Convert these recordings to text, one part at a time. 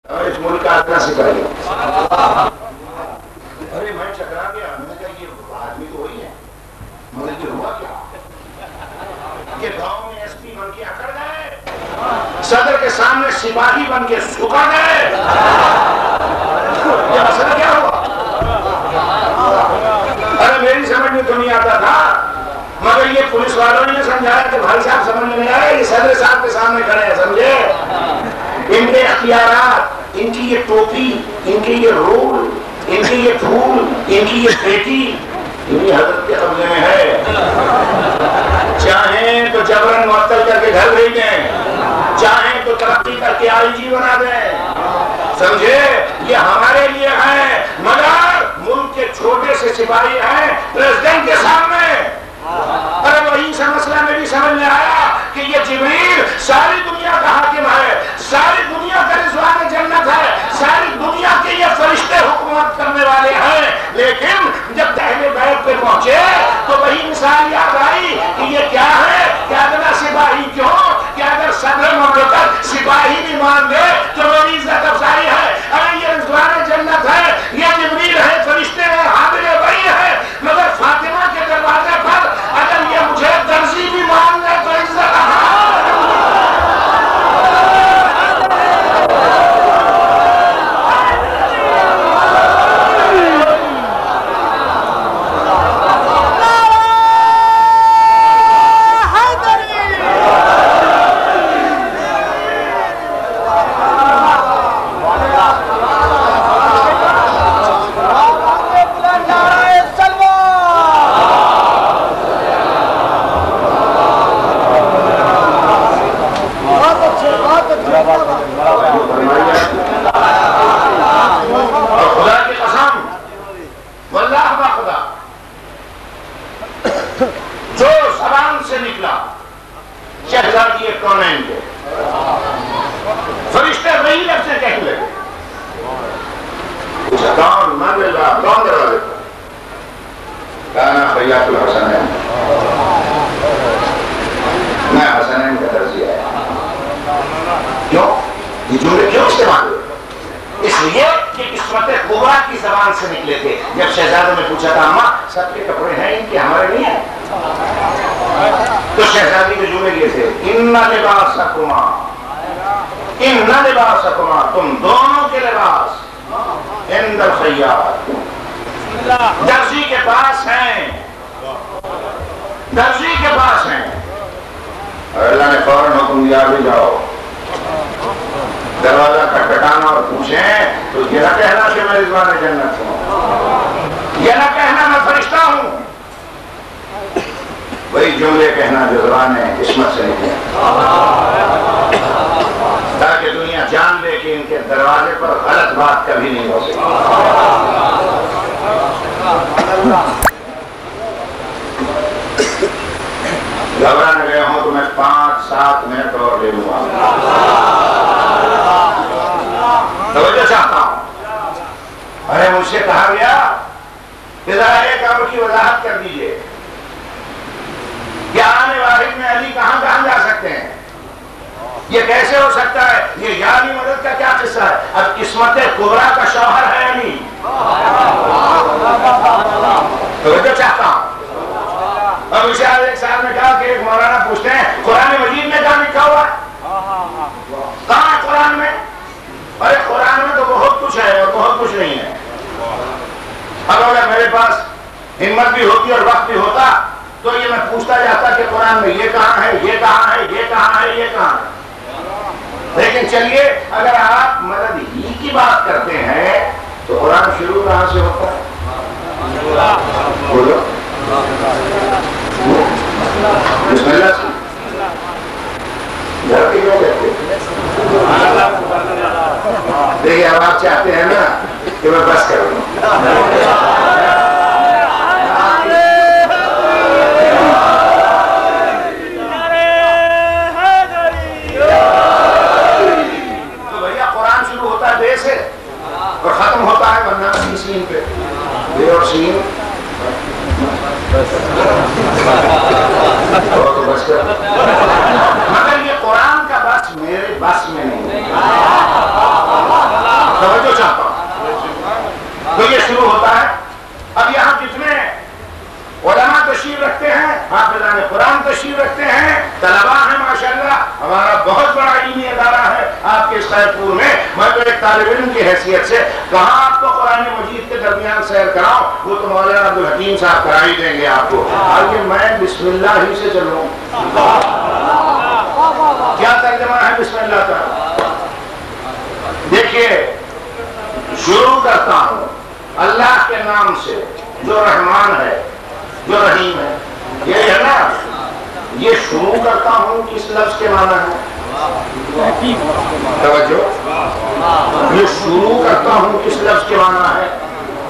اور اس ملک کا اتنا سپاہی ارے میں چکرا گیا، میں نے کہا یہ آدمی تو وہی ہے، مگر یہ ہوا کیا کہ گاؤں میں ایس پی بن کے اکڑ گئے، صدر کے سامنے سپاہی بن کے سکڑ گئے، یہ مسئلہ کیا ہوا؟ ارے میری سمجھ میں تو نہیں آتا تھا، مگر یہ پولیس والوں نے سمجھایا کہ بھائی صاحب سمجھ میں نہیں آیا، یہ صدر صاحب کے سامنے کھڑے ہیں، سمجھے؟ ان کے اختیارات، ان کی یہ ٹوپی، ان کے یہ رول، ان کے یہ پھول، ان کی یہ بیٹی، یہ حضرت کے قبضے میں ہے۔ چاہیں تو جبرن معطل کر کے گھر بھیج دیں، چاہیں تو ترقی کر کے آئی جی بنا دیں، سمجھے؟ یہ ہمارے لیے ہے، مگر ملک کے چھوٹے سے سپاہی ہیں پریزیڈنٹ کے سامنے۔ ارے وہی سا مسئلہ میری سمجھ میں آیا کہ یہ جبریل ساری دنیا کا حاکم ہے، ساری دنیا کا رضوان جنت ہے، ساری دنیا کے یہ فرشتے حکومت کرنے والے ہیں، لیکن جب اہل بیت پہ پہنچے تو وہی مثال یاد آئی کہ یہ کیا ہے، کیا ادنا سپاہی کیوں کہ اگر صدر مملکت سپاہی بھی مان دے تو میری عزت افزائی ہے۔ ارے یہ رضوان جنت ہے، یہ جبریل ہے، فرشتے ہیں، حاضر وحی ہے، مگر فاطمہ کے دروازے پر اگر یہ مجھے درزی بھی مان لے تو عزت تم دونوں کے لباس اندر خیاط درزی کے پاس ہیں، درزی کے پاس ہیں۔ اور اللہ نے فوراً حکم دیا بھی جاؤ، دروازہ کھٹکھٹانا اور پوچھیں تو یہ نہ کہنا کہ میں رضوان جنت ہوں، یہ نہ کہنا میں فرشتہ ہوں، وہی جملے کہنا جو زبان عصمت سے نکلے، تاکہ دنیا جان لے کہ ان کے دروازے پر غلط بات کبھی نہیں ہو سکتی۔ گھبرانے گئے ہوں تو میں 5-7 منٹ اور لے لوں گا، توجہ چاہتا ہوں۔ ارے مجھ سے کہا گیا کہ ذرا ایک امر کی وضاحت کر دیجئے، کیا آنے واحد میں علی کہاں کہاں جا سکتے ہیں؟ یہ کیسے ہو سکتا ہے؟ یہ یاری مدد کا کیا قصہ ہے؟ اب قسمت کبریٰ کا شوہر ہے علی، توجہ چاہتا ہوں۔ اب اسے ایک صاحب نے کہا کہ ایک مولانا پوچھتے ہیں قرآن مجید میں کہاں لکھا ہوا ہے؟ کہاں ہے قرآن میں؟ ارے قرآن میں تو بہت کچھ ہے اور بہت کچھ نہیں ہے۔ اب اگر میرے پاس ہمت بھی ہوتی اور وقت بھی ہوتا تو یہ میں پوچھتا جاتا کہ قرآن میں یہ کہاں ہے، یہ کہاں ہے، یہ کہاں ہے، یہ کہاں ہے۔ لیکن چلیے اگر آپ مدد ہی کی بات کرتے ہیں تو قرآن شروع کہاں سے ہوتا ہے؟ بولو بسم اللہ سے گھر کے کیوں کہتے ہیں؟ دیکھیے اب آپ چاہتے ہیں نا کہ میں بس کروں، اور ختم ہوتا ہے ورنہ سین پہ بے اور سین تو بس کر، مگر یہ قرآن کا بس میرے بس میں نہیں، ہمارا بہت بڑا علمی ادارہ ہے آپ کے خیر پور میں. میں تو ایک طالب علم کی حیثیت سے کہاں آپ کو قرآن مجید کے درمیان سیر کراؤں, وہ تو مولانا عبدالحکیم صاحب کرا ہی دیں گے آپ کو. آگے میں بسم اللہ ہی سے چلوں. کیا ترجمہ ہے بسم اللہ کا؟ دیکھیے, شروع کرتا ہوں اللہ کے نام سے جو رحمان ہے جو رحیم ہے. یہ ہے نا, یہ شروع کرتا ہوں کس لفظ کے معنی ہے؟ توجہ, یہ شروع کرتا ہوں کس لفظ کے معنی ہے؟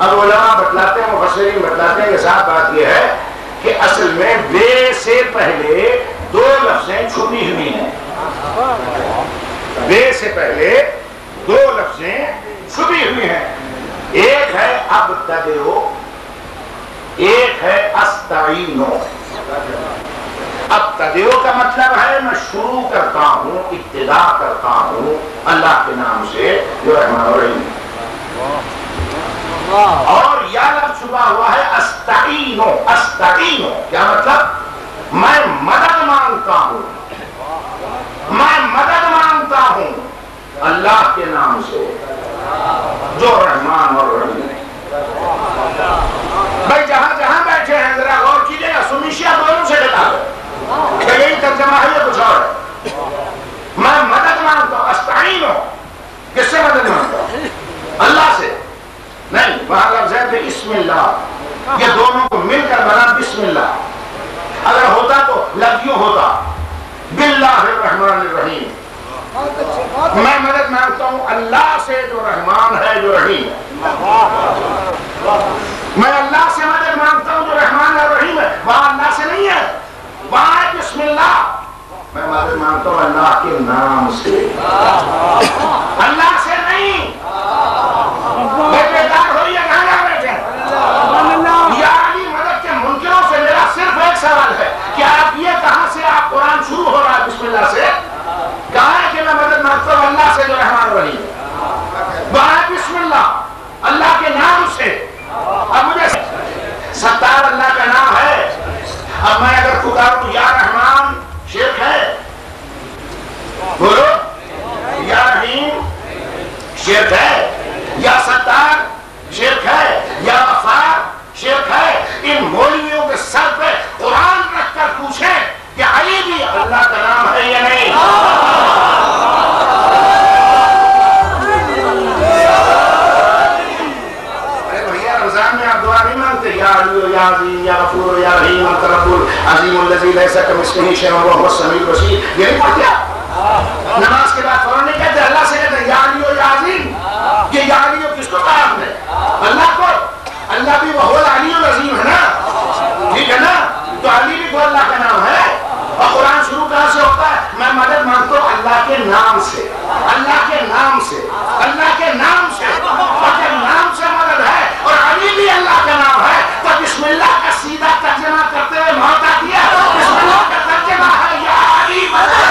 اب علماء بتلاتے ہیں, مفسرین بتلاتے ہیں کہ صاحب بات یہ ہے کہ اصل میں بے سے پہلے دو لفظیں چھپی ہوئی ہیں. بے سے پہلے دو لفظیں چھپی ہوئی ہیں. ایک ہے ابتدئو, ایک ہے استعینو. ابتدئو کا مطلب ہے میں شروع کرتا ہوں, ابتدا کرتا ہوں اللہ کے نام سے جو رحمان الرحیم. اور یا لفظ چھپا ہوا ہے استعینو. استعینو کیا مطلب؟ میں مدد مانگتا ہوں, میں مدد مانگتا ہوں اللہ کے نام سے جو رحمان اور رحیم. بھائی جہاں جہاں بیٹھے ہیں ذرا غور کیجئے گا, سمیشیا دونوں سے بتا دو کہ یہی ترجمہ ہے یا کچھ اور ہے. میں مدد مانگتا ہوں, استعینو کس سے مدد مانگتا ہوں؟ اللہ سے نہیں. وہاں لفظ ہے بسم اللہ, یہ دونوں کو مل کر بنا بسم اللہ. اگر ہوتا تو لفظ یوں ہوتا باللہ الرحمن الرحیم. میں مدد مانگتا ہوں اللہ سے جو رحمان ہے جو رحیم ہے. میں اللہ سے مدد مانگتا ہوں جو رحمان اور رحیم ہے. وہاں اللہ سے نہیں ہے, وہاں ہے بسم اللہ. میں مدد مانگتا ہوں اللہ کے نام سے, اللہ سے نہیں. بیدار ہوئیے, کہاں جا بیٹھے ہیں؟ یا علی مدد کے منکروں سے میرا صرف ایک سوال ہے کہ آپ یہ کہاں سے آپ قرآن شروع ہو رہا ہے بسم اللہ سے؟ کہاں ہے کہ میں مدد مانگتا ہوں اللہ سے جو رحمان الرحیم ہے؟ وہاں ہے بسم اللہ اللہ کے نام سے. اب مجھے ستار اللہ کا نام ہے, اب میں اگر پکاروں یا رحمان شرک ہے؟ بولو, یا رحیم شرک ہے؟ یا ستار شرک ہے؟ یا غفار شرک ہے؟ ان مولویوں کے سر پہ قرآن رکھ کر پوچھیں کہ علی بھی اللہ کا نام ہے یا نہیں؟ یا علی یا عظیم یا غفور یا رحیم انت رب العظیم الذی لیس کمثلہ شیء وهو السمیع البصیر. یہ نہیں پڑھتے آپ نماز کے بعد فوراً نہیں کہتے, اللہ سے کہتے ہیں یا علی یا عظیم. یہ یا علی کس کو کہا آپ نے؟ اللہ کو. اللہ بھی وہو العلی العظیم ہے نا, ٹھیک ہے نا؟ تو علی بھی تو اللہ کا نام ہے. اور قرآن شروع کہاں سے ہوتا ہے؟ میں مدد مانگتا ہوں اللہ کے نام سے, اللہ کے نام سے, اللہ کے نام سے. اور جب نام سے مدد ہے اور علی بھی اللہ کا نام ہے تو بسم اللہ کا سیدھا ترجمہ کرتے ہوئے محتا کیا بسم اللہ کا ترجمہ ہے یا علی مدد.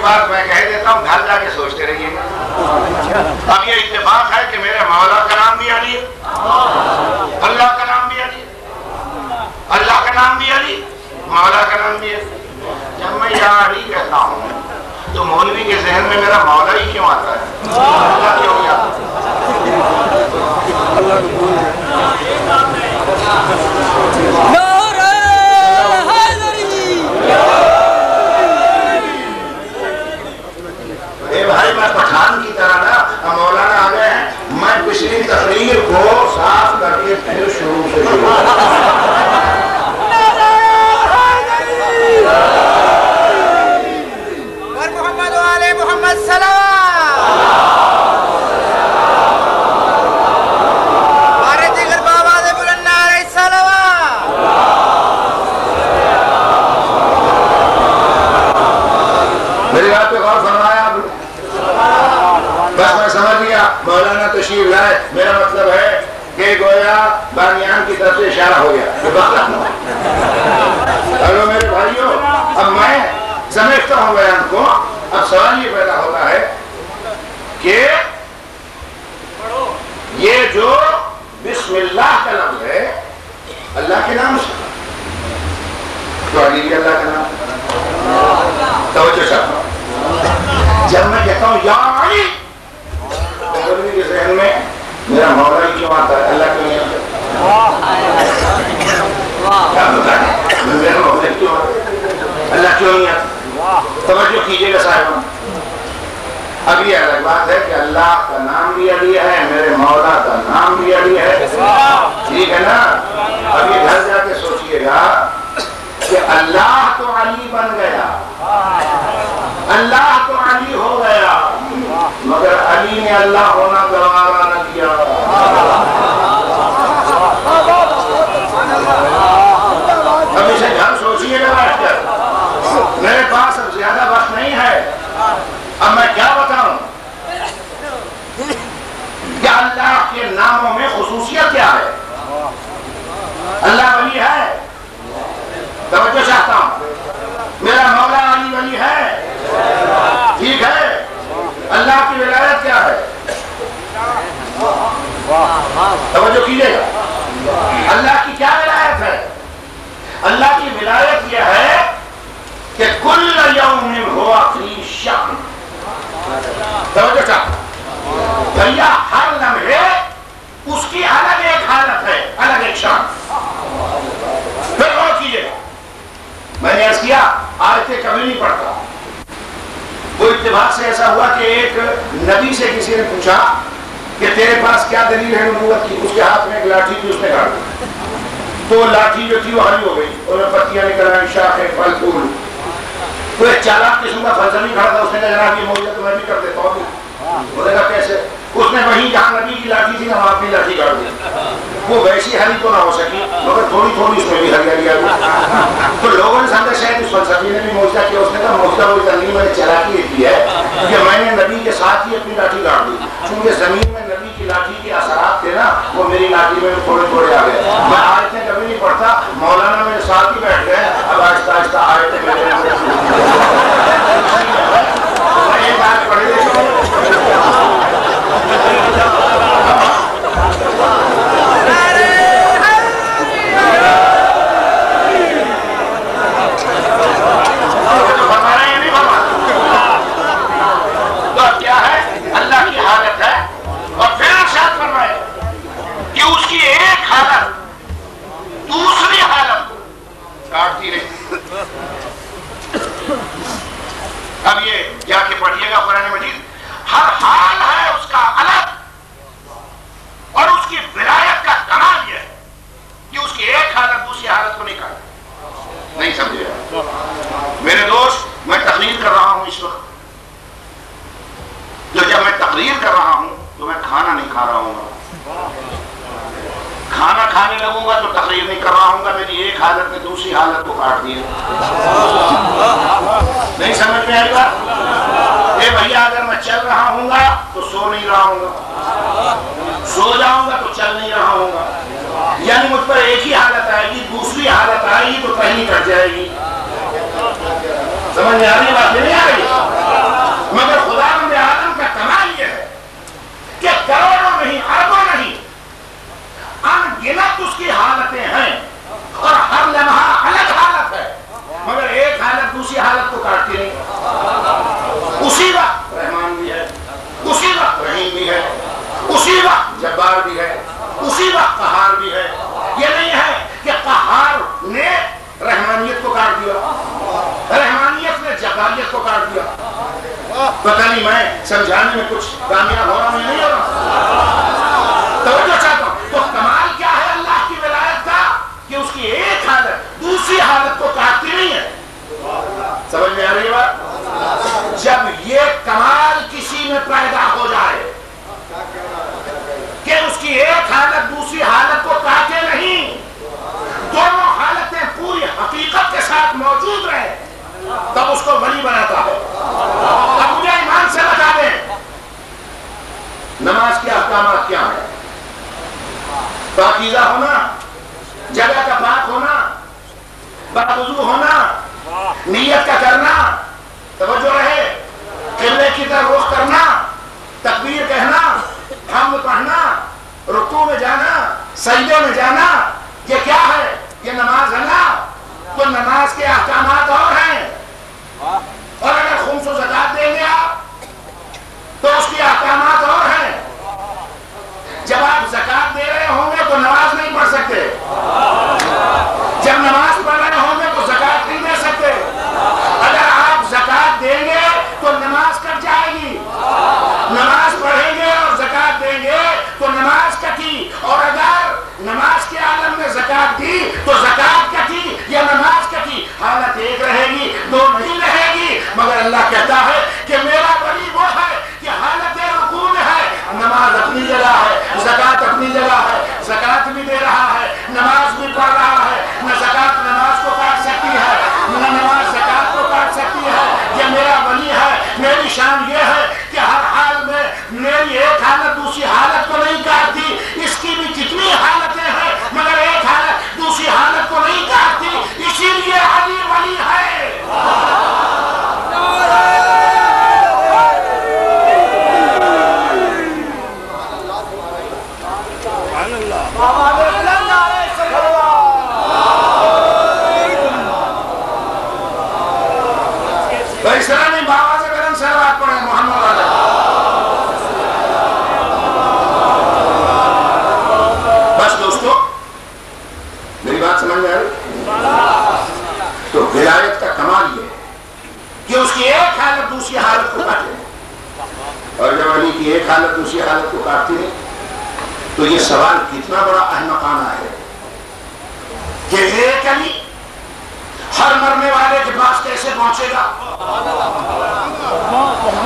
بات میں کہہ دیتا ہوں، گھر جا کے سوچتے رہیے گا۔ اب یہ اتفاق ہے کہ میرے مولا کا نام بھی علی ہے، اللہ کا نام بھی علی ہے، اللہ کا نام بھی علی، مولا کا نام بھی ہے۔ جب میں یا علی کہتا ہوں تو مولوی کے ذہن میں میرا مولا ہی کیوں آتا ہے؟ اللہ کیوں نہیں آتا؟ بھائی میں پٹھان کی طرح نا مولانا آ گئے ہیں، میں پچھلی تقریر کو صاف کر کے پھر شروع سے محمد والے محمد سلام ہمارے دیگر بابا دے بلند علیہ السلام۔ میری بات پہ غور فرمایا آپ نے؟ بس میں سمجھ گیا مولانا تشریف لائے، میرا مطلب ہے کہ گویا بانیان کی طرف سے اشارہ ہو گیا۔ ہلو میرے بھائیوں، اب میں سمجھتا ہوں بیان کو۔ اب سوال یہ پیدا ہوتا ہے کہ یہ جو بسم اللہ کا لفظ ہے اللہ کے نام سے، تو علی بھی اللہ کا نام، توجہ چاہتا ہوں۔ جب میں کہتا ہوں یا علی، مولوی کے ذہن میں میرا مولا ہی کیوں آتا ہے؟ اللہ کیوں نہیں آتا؟ کیا بتائیں میرا مولا کیوں آتا ہے؟ اللہ کیوں نہیں آتا؟ توجہ کیجئے گا صاحبان۔ اب یہ الگ بات ہے کہ اللہ کا نام بھی علی ہے، میرے مولا کا نام بھی علی ہے، ٹھیک ہے نا؟ اب یہ گھر جا کے سوچئے گا کہ اللہ تو علی بن گیا، اللہ تو علی ہو گیا، مگر علی نے اللہ ہونا گوارا نہ کیا۔ اب اسے گھر سوچئے گا بیٹھ کر، میرے پاس اب زیادہ وقت نہیں ہے، اب میں کیا بتاؤں کہ اللہ کے ناموں میں خصوصیت کیا ہے؟ اللہ ولی ہے، توجہ چاہتا ہوں، میرا مولا علی ولی ہے، ٹھیک ہے؟ اللہ کی ولایت کیا ہے؟ توجہ کیجئے گا، اللہ کی کیا ولایت ہے؟ اللہ کی ولایت یہ ہے کہ کل یوم ہوا فی شأن، توجہ چاہتا ہوں، بھیا ہر لمحے اس کی الگ ایک حالت ہے، الگ ایک شان۔ پھر غور کیجئے گا، میں نے عرض کیا آیتیں کبھی نہیں پڑھتا، وہ اتفاق سے ایسا ہوا کہ ایک نبی سے کسی نے پوچھا کہ تیرے پاس کیا دلیل ہے نبوت کی؟ اس کے ہاتھ میں ایک لاٹھی تھی، اس نے کاٹ دی، تو لاٹھی جو تھی وہ ہری ہو گئی، اور پتیاں نکل آئیں، شاخیں، پھل پھول۔ تو ایک چالاک قسم کا فلسفی کھڑا تھا، اس نے کہا جناب یہ معجزہ تو میں بھی کر دیتا ہوں۔ وہ نے کہا کیسے؟ اس نے وہیں جہاں نبی کی لاٹھی تھی نا وہاں اپنی لاٹھی کاٹ دی، وہ ویسی ہری تو نہ ہو سکی مگر تھوڑی تھوڑی اس میں بھی ہریالی آ گئی۔ تو لوگوں نے سمجھا شاید اس فلسفی نے بھی معجزہ کیا، اس نے کہا معجزہ وہ نہیں، میں نے چالاکی کی ہے کہ میں نے نبی کے ساتھ ہی اپنی لاٹھی کاٹ دی، چونکہ زمین میں نبی کی لاٹھی کے اثرات تھے نا وہ میری لاٹھی میں تھوڑے تھوڑے آ گئے۔ میں آیتیں کبھی نہیں پڑھتا، مولانا میرے ساتھ ہی بیٹھ گئے، اب آہستہ آہستہ آیتیں میرے ایک آیت پڑھ لے۔ اب یہ جا کے پڑھیے گا قرآن مجید، ہر حال ہے اس کا الگ، اور اس کی ولایت کا کمال یہ ہے کہ اس کی ایک حالت دوسری حالت کو نہیں کاٹتی۔ نہیں سمجھے میرے دوست؟ میں تقریر کر رہا ہوں اس وقت، جو جب میں تقریر کر رہا ہوں تو میں کھانا نہیں کھا رہا ہوں گا، کھانا کھانے لگوں گا تو تقریر نہیں کر رہا ہوں گا، میری ایک حالت نے دوسری حالت کو کاٹ دیا۔ نہیں سمجھ میں آئے گا؟ اے بھیا اگر میں چل رہا ہوں گا تو سو نہیں رہا ہوں گا، سو جاؤں گا تو چل نہیں رہا ہوں گا، یعنی مجھ پر ایک ہی حالت آئے گی، دوسری حالت آئے گی تو پہلی کٹ جائے گی۔ سمجھ میں آ رہی بات نہیں آ رہی؟ پتہ نہیں میں سمجھانے میں کچھ کامیاب ہو رہا ہوں نہیں ہو رہا؟ توجہ چاہتا ہوں. تو کمال کیا ہے اللہ کی ولایت کا کہ اس کی ایک حالت دوسری حالت کو کاٹتی نہیں ہے. سمجھ میں آ رہی ہے بات؟ جب یہ کمال کسی میں پیدا ہو جائے کہ اس کی ایک حالت دوسری حالت کو کاٹے نہیں، دونوں حالتیں پوری حقیقت کے ساتھ موجود رہے، تب اس کو ولی بناتا ہے. اب مجھے ایمان سے بتا دیں نماز کے احکامات کیا ہیں؟ پاکیزہ ہونا، جگہ کا پاک ہونا، باوضو ہونا، نیت کا کرنا، توجہ رہے، قبلے کی طرف رخ کرنا، تکبیر کہنا، حمد پڑھنا، رکوع میں جانا، سجدے میں جانا، یہ کیا ہے؟ یہ نماز ہے نا. تو نماز کے احکامات اور ہیں، اور اگر خمس و زکات دیں گے آپ تو اس کے احکامات اور ہیں. جب آپ زکات دے رہے ہوں گے تو نماز نہیں پڑھ سکتے، جب نماز پڑھ رہے ہوں گے تو زکات نہیں دے سکتے. اگر آپ زکات دیں گے تو نماز کٹ جائے گی، نماز پڑھیں گے اور زکات دیں گے تو نماز کٹی. اور اگر نماز کے عالم میں زکات دی تو زکات کٹی یا نماز کٹی، حالت ایک رہے گی، دو نہیں رہے گی. مگر اللہ کہتا ہے کہ میرا ولی وہ ہے کہ حالت رکوع میں ہے، نماز اپنی جگہ ہے، زکات اپنی جگہ ہے، زکات بھی دے رہا ہے، نماز بھی پڑھ رہا ہے. نہ زکات نماز کو کاٹ سکتی ہے، نہ نماز زکات کو کاٹ سکتی ہے. یہ میرا ولی ہے. میری شان یہ ہے کہ ہر حال میں میری ایک حالت دوسری حالت کو نہیں کاٹتی. اس کی بھی کتنی حالتیں ہیں مگر ایک حالت دوسری حالت کو نہیں کاٹتی. اسی لیے علی ولی ہے. اس طرح نہیں بابا سے کرن صلوات پڑھیں محمد علیہ. بس دوستو میری بات سمجھ میں آئی؟ تو ولایت کا کمال یہ ہے کہ اس کی ایک حالت دوسری حالت کو کاٹے، اور جب علی کی ایک حالت دوسری حالت کو کاٹتی ہے تو یہ سوال کتنا بڑا احمقانہ ہے کہ ایک علی ہر مرنے والے کے پاس کیسے پہنچے گا؟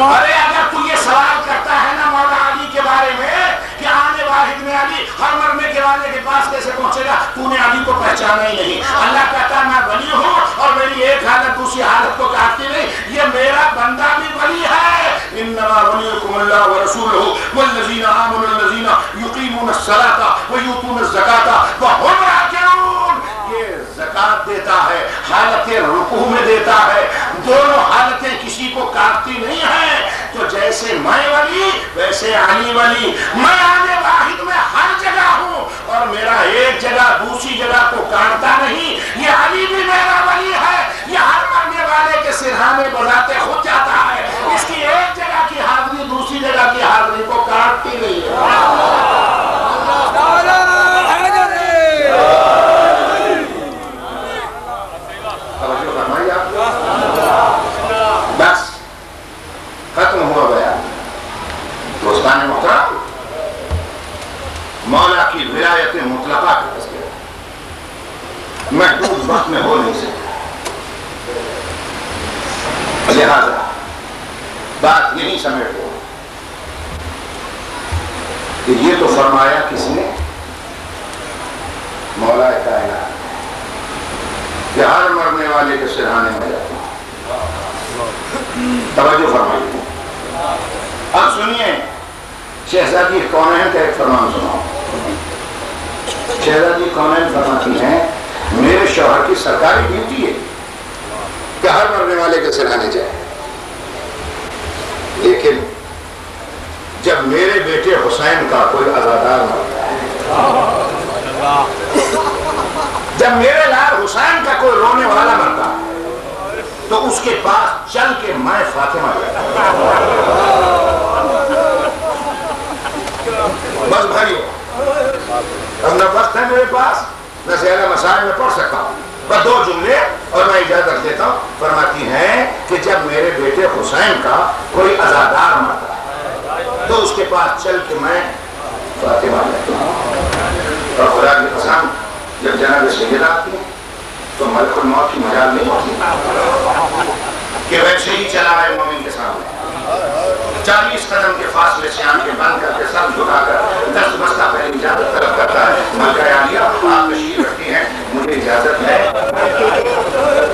ارے اگر تو یہ سوال کرتا ہے نا مولا علی کے بارے میں کہ آنے واحد میں علی ہر مرنے والے کے پاس کیسے پہنچے گا، تو نے علی کو پہچانا ہی نہیں. اللہ کہتا میں ولی ہوں اور میری ایک حالت دوسری حالت کو کاٹتی نہیں. یہ میرا بندہ بھی ولی ہے. انما ولیکم اللہ ورسولہ والذین آمنوا الذین یقیمون الصلاۃ ویؤتون الزکاۃ وهم راکعون. یہ زکات دیتا ہے، حالت رکوع میں دیتا ہے، دونوں حالتیں کسی کو کاٹتی نہیں ہیں. تو جیسے میں ولی ویسے علی ولی. میں آنے واحد میں ہر جگہ ہوں اور میرا ایک جگہ دوسری جگہ کو کاٹتا نہیں. یہ علی بھی میرا ولی ہے. یہ ہر مرنے والے کے سرہانے بجاتے خود جاتا ہے. اس کی ایک جگہ کی حاضری دوسری جگہ کی حاضری کو کاٹتی نہیں ہے. بس ختم ہوا بیان. دوستان محترم، مولا کی ولایت مطلقہ کا تذکرہ محدود وقت میں ہو نہیں سکتا. لہذا بات یہی سمیٹ ہو کہ یہ تو فرمایا کس نے؟ مولا کائنات کہ ہر مرنے والے کے سرہانے میں جاتا ہوں. توجہ فرمائیے. اب سنیے شہزادی کونین کا ایک فرمان سناؤ. شہزادی کونین فرماتی ہیں میرے شوہر کی سرکاری ڈیوٹی ہے کہ ہر مرنے والے کے سرہانے جائے، لیکن جب میرے بیٹے حسین کا کوئی عزادار مرتا ہے، جب میرے لال حسین کا کوئی رونے والا مرتا ہے تو اس کے پاس چل کے میں فاطمہ جاتا بس بھائیو، اب نہ وقت ہے میرے پاس نہ زیادہ مسائل میں پڑھ سکتا ہوں. بس 2 جملے اور میں اجازت دیتا ہوں. فرماتی ہیں کہ جب میرے بیٹے حسین کا کوئی عزادار مرتا تو اس کے پاس چل کے میں فاطمہ لیتا ہوں. اور خدا کی قسم جب جناب سیدہ آتی تو ملک الموت کی مجال نہیں ہوتی کہ ویسے ہی چلا ہے مومن کے سامنے. 40 قدم کے فاصلے سے آنکھیں بند کر کے سر جھکا کر 10 بستہ پہلے اجازت طلب کرتا ہے. ملکہ عالیہ آپ تشریف رکھتی ہیں, مجھے اجازت ہے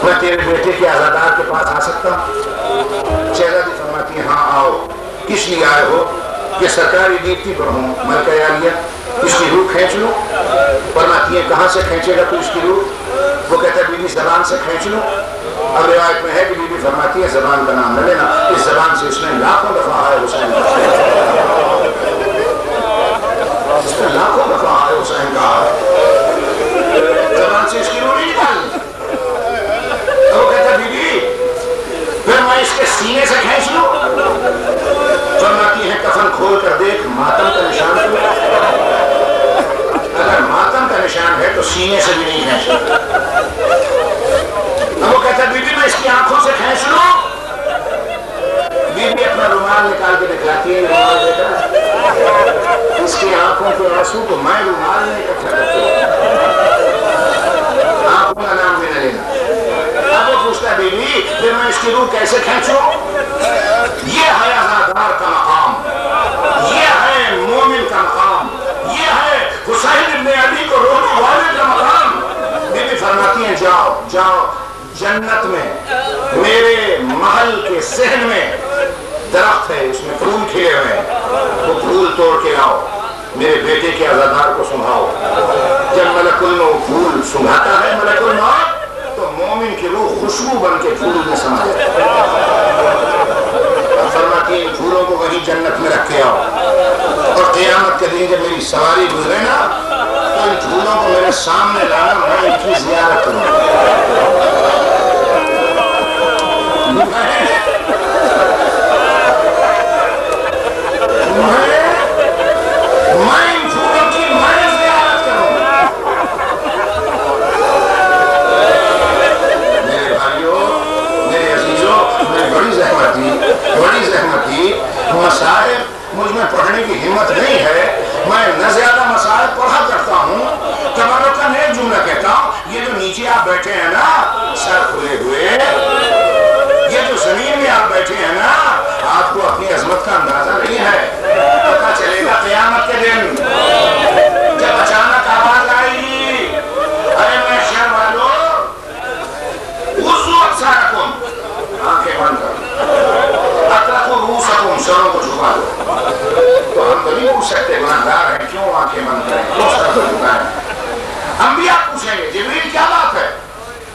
میں تیرے بیٹے کے عزادار کے پاس آ سکتا ہوں؟ شہزادی فرماتی ہیں ہاں آؤ. کس لیے آئے ہو؟ کہ سرکاری ڈیوٹی پر ہوں. ملکہ عالیہ اس کی روح کھینچ لو. فرماتی ہیں کہاں سے کھینچے گا تو اس کی روح؟ وہ کہتا ہے بی بی زبان سے کھینچ لو. اب روایت میں ہے کہ بی بی فرماتی ہے زبان کا نام نہ لینا, اس زبان سے اس نے لاکھوں دفعہ آئے حسین کا, اس نے لاکھوں دفعہ آئے حسین کا, زبان سے اس کی روح نہیں نکالنی. تو وہ کہتا ہے بی بی پھر میں اس کے سینے سے کھینچ لوں. فرماتی ہے کفن کھول کر دیکھ ماتم کا نشان کیوں؟ اگر ماتم کا نشان ہے تو سینے سے بھی نہیں کھینچ. وہ کہتا ہے بی بی میں اس کی آنکھوں سے کھینچ لوں. بی بی اپنا رومال نکال کے دکھلاتی ہے, رومال دیکھا اس کی آنکھوں کے آنسو کو میں رومال میں اکٹھا کرتی ہوں, آنکھوں کا نام بھی نہ لینا. اب وہ پوچھتا ہے بی بی پھر میں اس کی روح کیسے کھینچوں؟ یہ ہے عزادار کا مقام, یہ ہے مومن کا مقام, یہ ہے حسین ابن علی کو رونے والے کا مقام. بی بی فرماتی ہیں جاؤ جاؤ, جنت میں میرے محل کے صحن میں درخت ہے, اس میں پھول کھلے ہوئے ہیں, وہ پھول توڑ کے لاؤ, میرے بیٹے کے عزادار کو سنگھاؤ. جب ملک الموت پھول سنگھاتا ہے ملک الموت تو مومن کی روح خوشبو بن کے پھول میں سما جاتی ہے. فرماتی ہیں ان پھولوں کو وہیں جنت میں رکھ کے آؤ, اور قیامت کے دن جب میری سواری گزرے نا تو ان پھولوں کو میرے سامنے لانا, میں ان کی زیارت کروں گا. میں ان پھولوں کی میں زیارت کروں گا. میرے بھائیوں, میرے عزیزوں, میں بڑی زحمت دی, مسائل مجھ میں پڑھنے کی ہمت نہیں ہے. میں نہ زیادہ مسائل پڑھا کرتا ہوں, تبرکاً ایک جملہ کہتا ہوں, یہ جو نیچے آپ بیٹھے ہیں نا سر کھلے ہوئے, یہ جو زمین میں آپ بیٹھے ہیں نا, آپ کو اپنی عظمت کا اندازہ نہیں ہے. پتہ چلے گا قیامت کے دن جب اچانک آواز آئے گی, ارے میں شہر والوں اس وقت سارکم, آنکھیں بند کر, اطرقوا رؤوسکم, سروں کو جھکا دو. تو ہم تو نہیں پوچھ سکتے گناہگار ہیں کیوں آنکھیں بند کریں, کیوں سر کو جھکائیں. انبیاء پوچھیں گے جبریل کیا بات ہے؟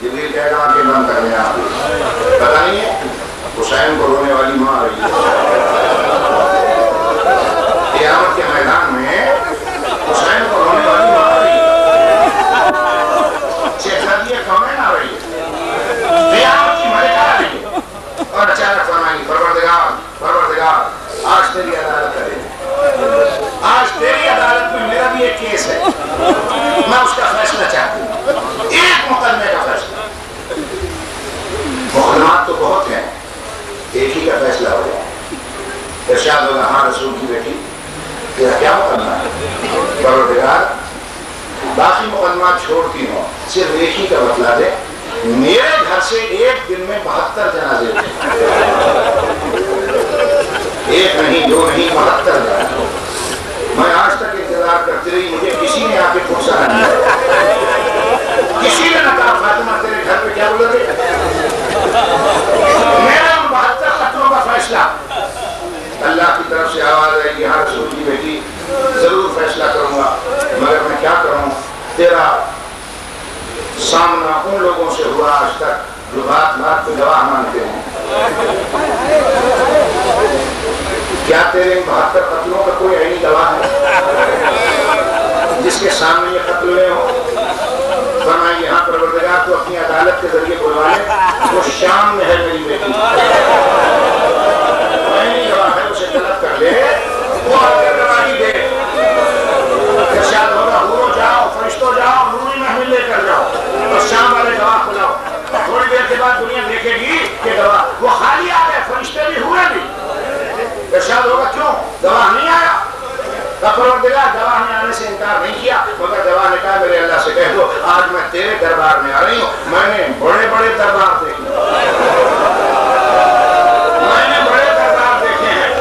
جبریل کہے گا آنکھیں بند کر لیں. آپ پتہ نہیں ہے حسین کو رونے والی ماں آ رہی ہے. قیامت کے میدان میں حسین کو رونے والی ماں آ رہی ہے. شہزادی کونین آ رہی ہے, قیامت کی ملکہ آ رہی ہے, اور اچانک فرمائیں گی پروردگار آج تیری عدالت کرے, آج تیری عدالت میں میرا بھی ایک کیس ہے, میں اس کا فیصلہ چاہتی ہوں, ایک مقدمے کا فیصلہ. مقدمات تو بہت ہیں, ایک ہی کا فیصلہ ہو جائے. ارشاد ہوگا ہاں رسول کی بیٹی تیرا کیا مقدمہ ہے؟ پروردگار باقی مقدمات چھوڑتی ہوں, صرف ایک ہی کا بتلا دے, میرے گھر سے ایک دن میں 72 جنازے ہوتے, ایک نہیں 2 نہیں 72 جنازے. میں آج تک انتظار کرتی رہی, مجھے کسی نے آ کے پوچھا نہیں, کسی نے نہ کہا فاطمہ تیرے گھر پہ کیا بولے. میرا 72 قتلوں کا فیصلہ اللہ کی طرف سے آواز آئے گی ہاں رسول کی بیٹی ضرور فیصلہ کروں گا, مگر میں کیا کروں, تیرا سامنا ان لوگوں سے ہوا آج تک جو بات بات پہ گواہ مانتے ہیں. کیا تیرے 72 قتلوں کا کوئی عینی گواہ ہے جس کے سامنے یہ قتل ہوئے ہوں؟ فرمائیں یہاں پروردگار تو اپنی عدالت کے ذریعے بلوا لے, وہ شام میں ہے میری بیٹی, عینی گواہ ہے, اسے طلب کر لے, وہ آ کر گواہی دے. ارشاد ہوگا حورو جاؤ, فرشتوں جاؤ, نوری محمل لے کر جاؤ, اور شام والے گواہ تیرے دربار میں آ رہی ہوں. میں نے بڑے بڑے دربار دیکھے, میں نے بڑے دربار دیکھے ہیں.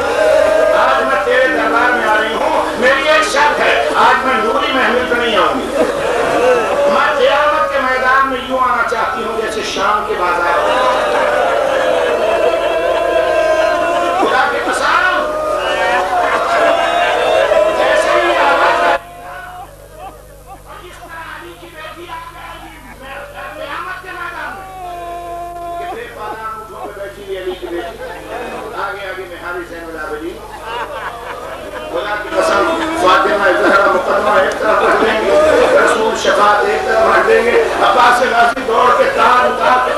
آج میں تیرے دربار میں آ رہی ہوں. میری ایک شرط ہے, آج میں نوری محمل پہ نہیں آؤں گی. میں قیامت کے میدان میں یوں آنا چاہتی ہوں جیسے شام کے بازار. خدا کی قسم, جیسے ہی آواز آئی اور جس طرح علی کی بیٹی آ گئی قیامت کے میدان میں, کتنے پادان اٹھوں پہ بیٹھی علی کی بیٹی آگے آگے مہاری زین العابدین. خدا کی قسم, فاطمہ زہرا مقدمہ ایک طرف رکھ دیں گے, رسول شفاعت ایک طرف رکھ دیں گے, عباس غازی دوڑ کے تار اتار کے